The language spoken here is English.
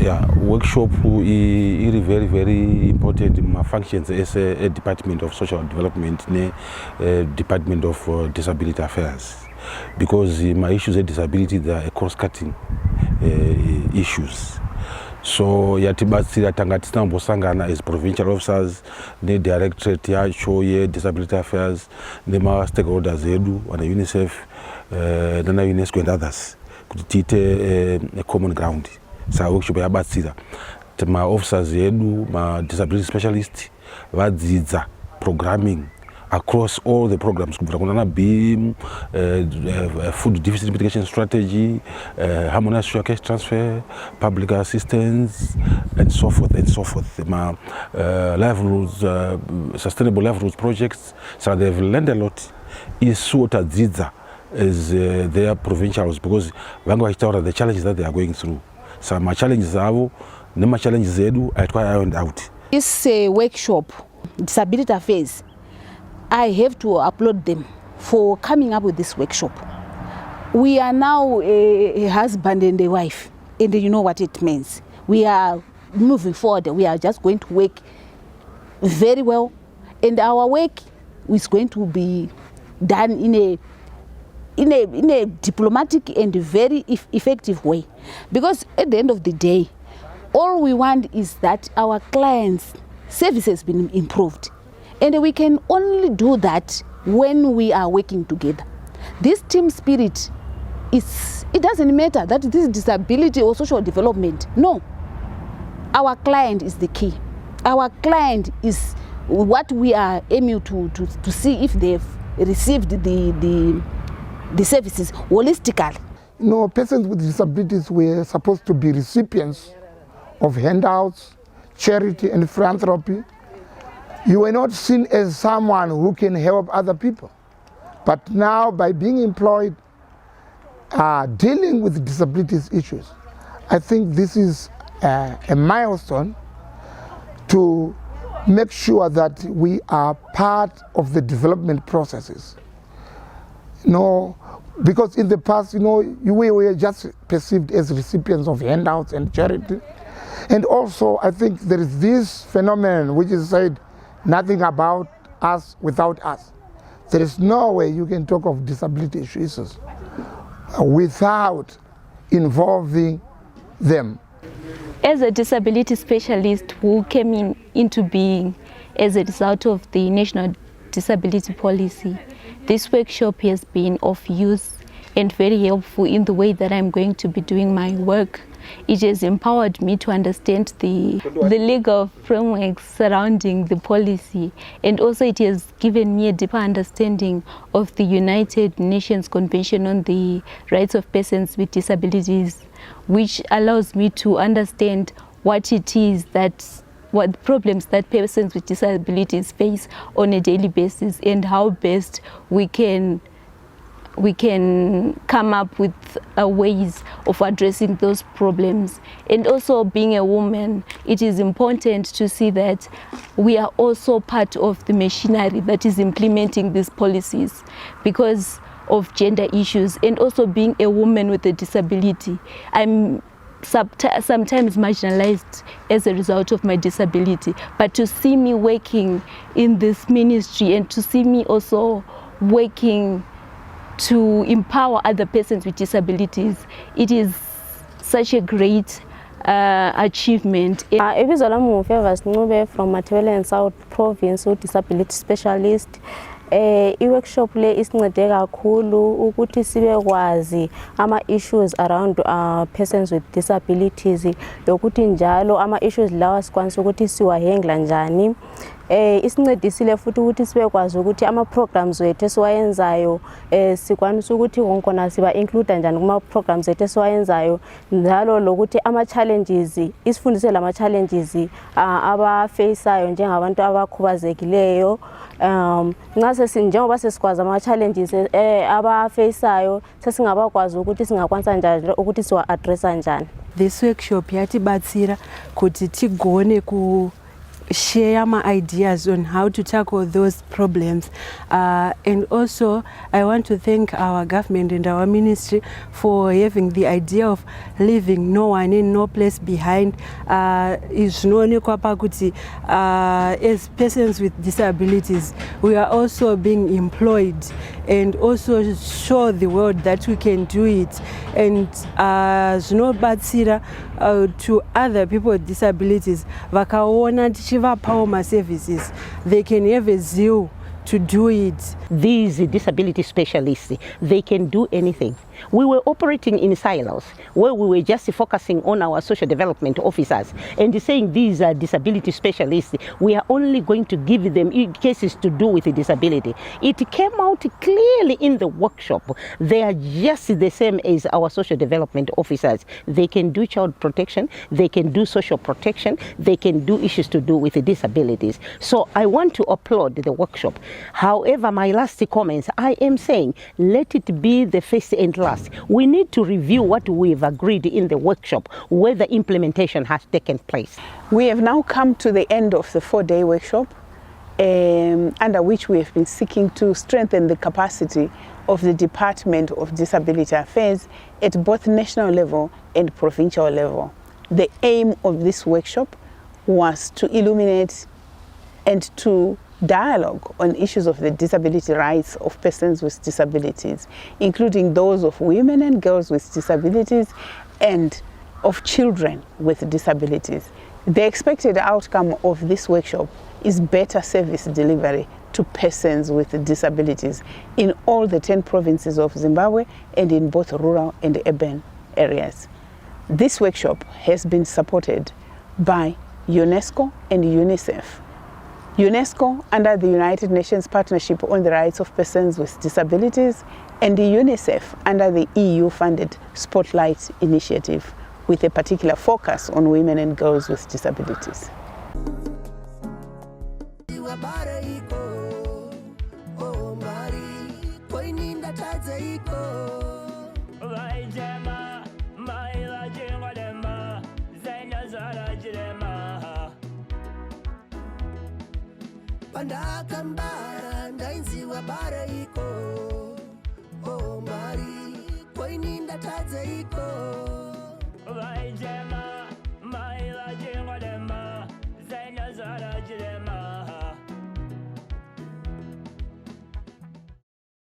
Yeah, workshop is very, very important in my functions as a Department of Social Development, Department of Disability Affairs, because my issues of disability are cross-cutting issues. So yatibatsira tangatisina mbosangana as provincial officers ne directorate yacho ye disability affairs ne ma stakeholders edu wana UNICEF na UNESCO and others kuti tiite a common ground. Sa workshop yabatsira ma officers edu ma disability specialists vadzidza programming across all the programs, kuna BIM, food deficit mitigation strategy, harmonized social cash transfer, public assistance, and so forth and so forth. Livelihoods, sustainable livelihoods projects. So they've learned a lot. Is sort of Ziza as their provincials, because the challenges that they are going through. So my challenges are, my challenges I try ironed out. This workshop, disability affairs, I have to applaud them for coming up with this workshop. We are now a husband and a wife, and you know what it means. We are moving forward. We are just going to work very well, and our work is going to be done in a diplomatic and very effective way. Because at the end of the day, all we want is that our clients' services been improved. And we can only do that when we are working together. This team spirit it doesn't matter that this is disability or social development. No, our client is the key. Our client is what we are aiming to see if they've received the services holistically. No, persons with disabilities were supposed to be recipients of handouts, charity and philanthropy. You were not seen as someone who can help other people. But now, by being employed, dealing with disabilities issues, I think this is a milestone to make sure that we are part of the development processes. Because in the past, we were just perceived as recipients of handouts and charity. And also, I think there is this phenomenon which is said, nothing about us without us. There is no way you can talk of disability issues without involving them. As a disability specialist who came into being as a result of the National Disability Policy, this workshop has been of use and very helpful in the way that I'm going to be doing my work. It has empowered me to understand the legal frameworks surrounding the policy, and also it has given me a deeper understanding of the United Nations Convention on the Rights of Persons with Disabilities, which allows me to understand what it is what problems that persons with disabilities face on a daily basis, and how best we can come up with ways of addressing those problems. And also, being a woman, it is important to see that we are also part of the machinery that is implementing these policies because of gender issues. And also, being a woman with a disability, I'm sometimes marginalized as a result of my disability. But to see me working in this ministry and to see me also working to empower other persons with disabilities, it is such a great achievement. Ibizo lami nguFavors Ncube from Matabele South Province, disability specialist. I-workshop le isincede kakhulu ukuthi sibe kwazi ama-issues around persons with disabilities, lokuthi njalo ama-issues lawa sikwanisa ukuthi siwahandle njani. Isincedisile futhi ukuthi sibe kwazi ukuthi ama-programs wethu esiwayenzayo sikwanisa ukuthi konkona siba include njani kuma-programs wethu esiwayenzayo, njalo lokuthi ama-challenges isifundise lama-challenges abafaceayo njengabantu abakhubazekileyo. Njengoba sesikwazi ama-challenges abafaceayo, sesingabakwazi ukuthi singakwanisa njani ukuthi siwa-addressa njani. This workshop yatibatsira kuti tigone share my ideas on how to tackle those problems. And also, I want to thank our government and our ministry for having the idea of leaving no one in, no place behind. As persons with disabilities, we are also being employed, and also show the world that we can do it. And to other people with disabilities, vakaona tichiva power services, they can have a zeal to do it. These disability specialists, they can do anything. We were operating in silos where we were just focusing on our social development officers and saying these are disability specialists. We are only going to give them cases to do with a disability. It came out clearly in the workshop. They are just the same as our social development officers. They can do child protection, they can do social protection, they can do issues to do with disabilities. So I want to applaud the workshop. However, my last comments, I am saying, let it be the first and last. We need to review what we've agreed in the workshop, whether implementation has taken place. We have now come to the end of the 4-day workshop, under which we have been seeking to strengthen the capacity of the Department of Disability Affairs at both national level and provincial level. The aim of this workshop was to illuminate and to dialogue on issues of the disability rights of persons with disabilities, including those of women and girls with disabilities and of children with disabilities. The expected outcome of this workshop is better service delivery to persons with disabilities in all the 10 provinces of Zimbabwe and in both rural and urban areas. This workshop has been supported by UNESCO and UNICEF. UNESCO under the United Nations Partnership on the Rights of Persons with Disabilities, and the UNICEF under the EU-funded Spotlight Initiative, with a particular focus on women and girls with disabilities. Pandakambara ndainziwa bara iko, oh Mari, koininda tadze iko.